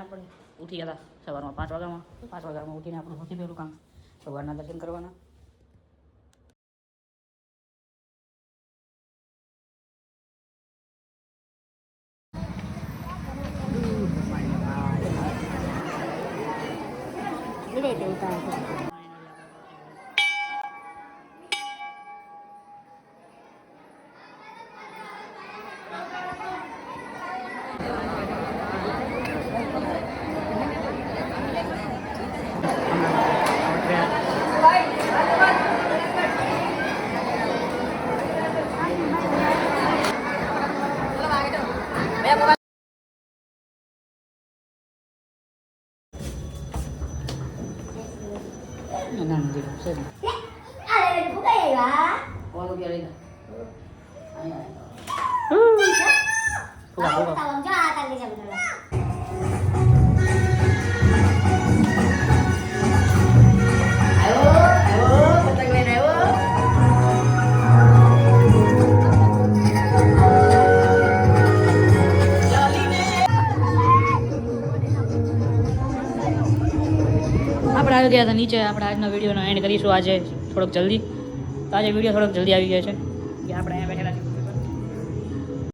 ના પડે. ઉઠી ગયા હતા સવારમાં 5 વાગ્યામાં. 5 વાગ્યામાં ઉઠીને આપણું સૌથી પહેલું કામ ભગવાનના દર્શન કરવાના. ના નથી છે ને ઓલો કે લઈ આપણે આવી ગયા હતા નીચે. આપણે આજનો વિડીયોનો એન્ડ કરીશું આજે થોડોક જલ્દી. તો આજે વિડીયો થોડોક જલ્દી આવી ગયો છે કે આપણે